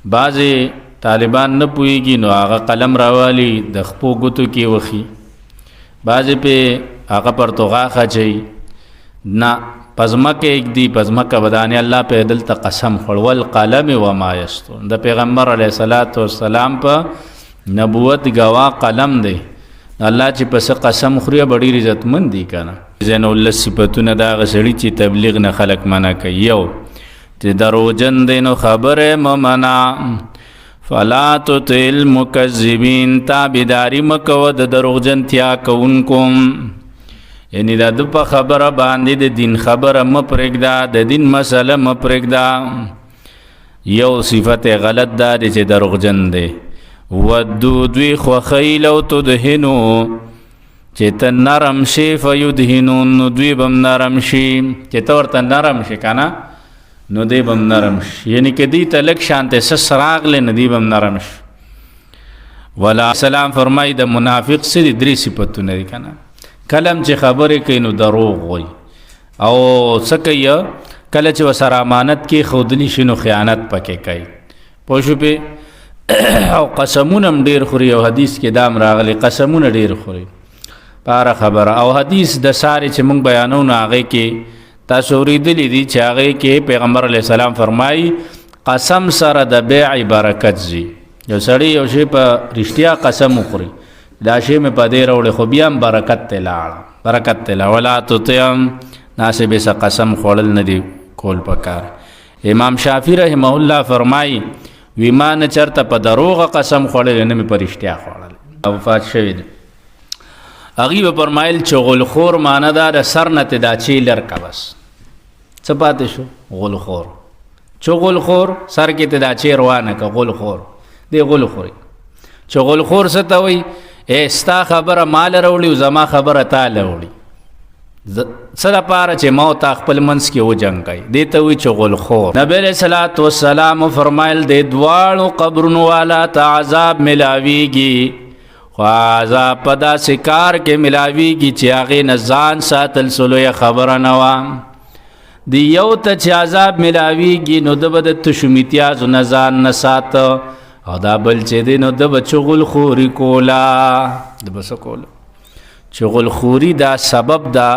بعضې طالبان نه پوهېږي نو هغه قلم راوالي د خپو ګوتو کې وخي، بعضې پې هغه پرتوغاښ اچوي. نه پزمکه اږدي، پزمکه ودانې الله په دلته قسم خوړ والقلم وما یسطرون. د پیغمبر علیه الصلاة والسلام په نبوت گواه قلم دی. الله چې پس قسم خوري به ډېر عزتمند دي که نه. زین الله صفتونه د هغه سړي چې تبلیغ نه خلک منع کوي. یو چې دروغجن دی نو خبره مه منع، فلا تطع المکذبین، تابعداري مه کوه د دروغجنتیا کوونکو. یعنی د ده په خبره باندې د دین خبره مه پرېږده، د دین مسله مه پرېږده. یو صفت غلط دا دی چې دروغجن دی. ودو دوی خوښوي لو تدهنو، چې ته نرم شي فیدهنون، نو دوی به هم نرم شي. چې ته ورته نرم شي که نه نو دی به هم نرم شي. یعنی که دوی ته لږ شانته سس راغلی نو دوی به هم نرم شي. ولا سلام فرمایي د منافق څه دي؟ 3 صفتونه دي که نه. کلم چې خبرې کوي نو دروغ وایي، او څه کوي کله چې ورسره امانت کې ښودلی شي نو خیانت پکې کوي. پوه شو پې؟ او قسمونه هم ډېر خوري. او حدیث کې دا هم راغلی قسمونه ډېر خوري په هره خبره. او حدیث د سارې چې موږ بیانو نو هغې کې تاسو اورېدلی دي چې هغې کې پیغمبر علیه السلام فرمایي قسم سره د بیع برکت ځي. یو سړی یو شی په رښتیا قسم وخوري، دا شی مې په دې راوړی خو بیا هم برکت ته لاړه، برکت ته لاړه. ولا تطع ناسبې څه قسم خوړل نه دي کول پکار. امام شافعي رحمه الله فرمایي وی ما نه چرته په دروغه قسم خوړلی نه مې په رښتیا خوړلی. وفات شوي دي. هغوی به فرمایل چې غلخور معنه دا د سر نه ته دا چی لر که بس څه پاتې شو؟ غلخور. چې غلخور سر کې ته دا چی روانه که غلخور دی غلخوري. چې غلخور څه ته وایي؟ ستا خبره ما له راوړي او زما خبره تا له وړي. څه دپاره چې ما او تا خپل منځ کې وجنګوي، دې ته وایي چې غلخور. نبی علیه صلات وسلام فرمایل د دواړو قبرونو والا ته عذاب ملاویږي، خو عذاب په داسې کار کې ملاویږي چې هغې نه ځان ساتل سلویه خبره نه وه. د یو ته چې عذاب ملاویږي نو ده به د تشو میتیازو نه ځان نه ساته، او دا بل چې دی نو ده به چغلخوري کوله. ده به څه کوله؟ چغلخوري دا سبب دا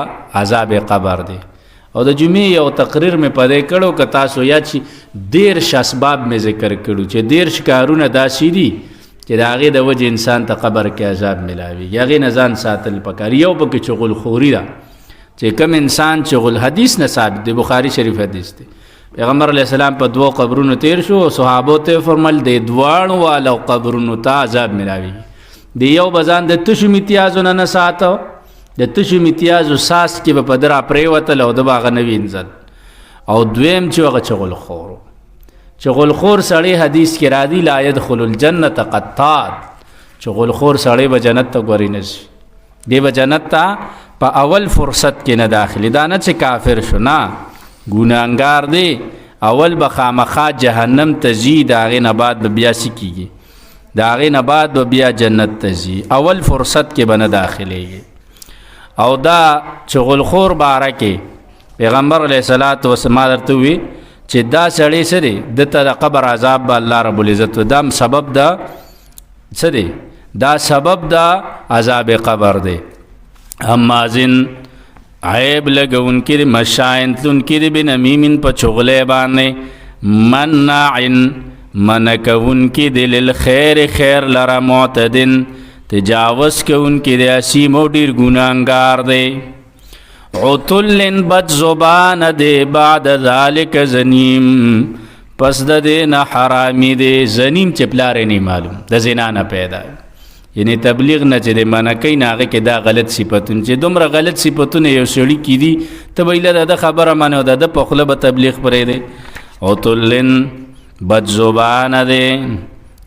عذاب قبر دی. او د جمعې یو تقریر مې په دې کړو که تاسو یاد شي 13 اسباب مې ذکر کړو چې 13 کارونه داسې دي چې د هغې د وجې انسان ته قبر کې عذاب ملاویږي. هغې نه ځان ساتل پکار. یو پکې چغلخوري ده چې کوم انسان چغل حدیث نه ثابت دی، بخاري شریف حدیث دی. پیغمبر علیه السلام په 2 قبرونو تیر شو، صحابو ته فرمایل د دواړو والو قبرونو ته عذاب ملاویږي. د یو به ځان د تشو میتیازو نه ساته، د تشو میتیازو ساس کې به په در پرېوتل او د به هغه نه وینځل. او دویم چې هغه چغلخور و. چغلخور سړی حدیث کې راځي لا يدخل الجنة قطات، چغلخور سړی به جنت ته ګوري نه شي. دی به جنت ته په اول فرصت کې نه داخلي. دا نه چې کافر شو، نه ګناهګار دی. اول به خامخا جهنم ته ځي، د هغې نه بعد به بیا څه کېږي؟ د هغې نه بعد به بیا جنت ته ځي. اول فرصت کې به نه داخلېږي. او دا چغلخور باره کې پیغمبر علیه الصلاة والسلام ما درته ووي چې دا سړی څه دی؟ ده ته د قبر عذاب به الله رب العزت دا سبب دا څه دی؟ دا سبب دا عذاب قبر دی. همازن عیب لګونکي دی، مشاین تلونکي دی، بنمیمن په چغلې باندې، مناعن منع کوونکي دی، للخیر خیر لره، معتدن تجاوز کوونکي دی، اسیم او ډېر ګناهګار دی، عتلن بد زبان دی، بعد ذلک زنیم پس د دې نه حرامي دی. زنیم چې پلار یې نه معلوم، د زنا نه پیدا، یعنی تبلیغ نه چې د منع کوي نه هغې کې دا غلط صفتونه چې دومره غلط صفتونه یو سړي کې دي ته به ایله د ده خبره منې او د ده په خوله به تبلیغ پرېږدی. عتلن بد زبانه دی.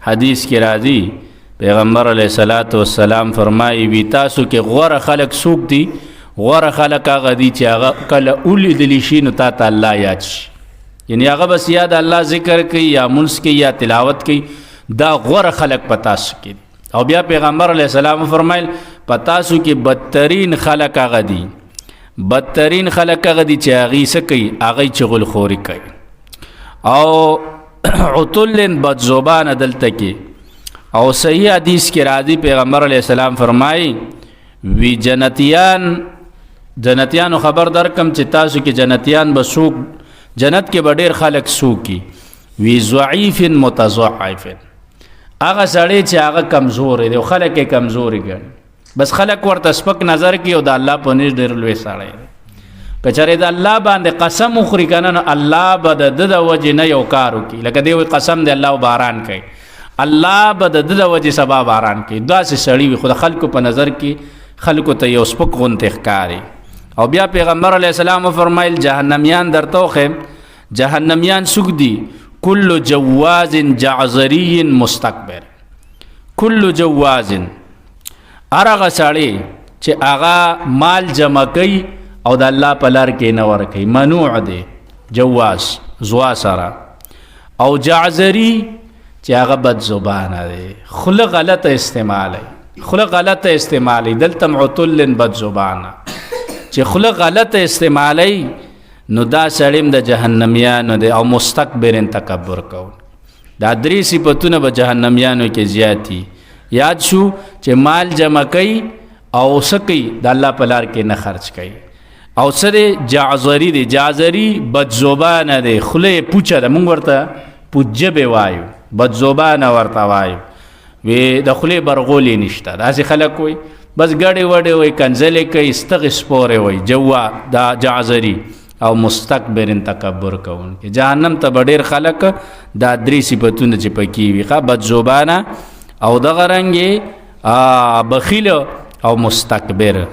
حدیث کې راځي پیغمبر علیه الصلاة والسلام فرمایي وي تاسو کې غوره خلک څوک دي؟ غوره خلک هغه دي چې هغه کله ولیدلی شي نو تا ته الله یاد شي، یعنی هغه بس یا د الله ذکر کوي یا منځ کوي یا تلاوت کوي. دا غوره خلک په تاسو کې دي. او بیا پیغمبر علیه السلام فرمایل په تاسو کې بدترین خلک هغه دي، بدترین خلک هغه دي چې هغې څه کوي؟ هغې چغلخوري کوي. او عتل بد زبان دلته کې او صحیح حدیث کې راځي پیغمبر علیه السلام فرمایي وی جنتیانو خبر درکم چې تاسو کې جنتیان به څوک جنت کې به ډېر خلک څوکي وی ضعیف متضعف هغه سړی چې هغه کمزور دی او خلک یې کمزوري ګڼي بس خلک ورته سپک نظر کوي او د الله په نس ډېر لوی سړی دی که چېرې د الله باندې قسم وخوري که نه نو الله به د ده د وجې نه یو کار وکړي لکه دی وایي قسم دی الله باران کوي الله به د ده د وجې سبا باران کوي داسې سړي وي خو د خلکو په نظر کې خلکو ته یو سپک غوندې ښکاري او بیا پیغمبر علیه السلام وفرمایل جهنمیان درته وښیم جهنمیان څوک دي کل جواز جعزری مستکبر کل جواز هر هغه سړی چې هغه مال جمع کوي او د الله په لار کې نه ورکوي منوع دی جواز زوا سره او جعزری چې هغه بد زبانه دی خوله غلطه استعمالی دلته عتل بد زبانه چې خوله غلطه استعمالی نو دا سړیم د جهنميانو دی او مستکبرین تکبر کول دا درې صفتونه به جهنميانو کې زیاتی یاد شو چې مال جمع کوي او سکی د الله په لار کې نه خرج کوي او سره جعزری دی جعزری بد زبانه دی خوله پوچه ده مونږ ورته پوجبه وایو بد زبانه ورته وایو وی د خوله برغولې نشته داسې خلک وي بس ګډې وډې وي کنځلې کوي استغ سپورې وي جوا دا جعزری او مستکبرین تکبر کوونکي جهنم ته به ډېر خلک دا درې صفتونه چې پکې وي بد زبانه او دغه رنګې بخیل او مستکبر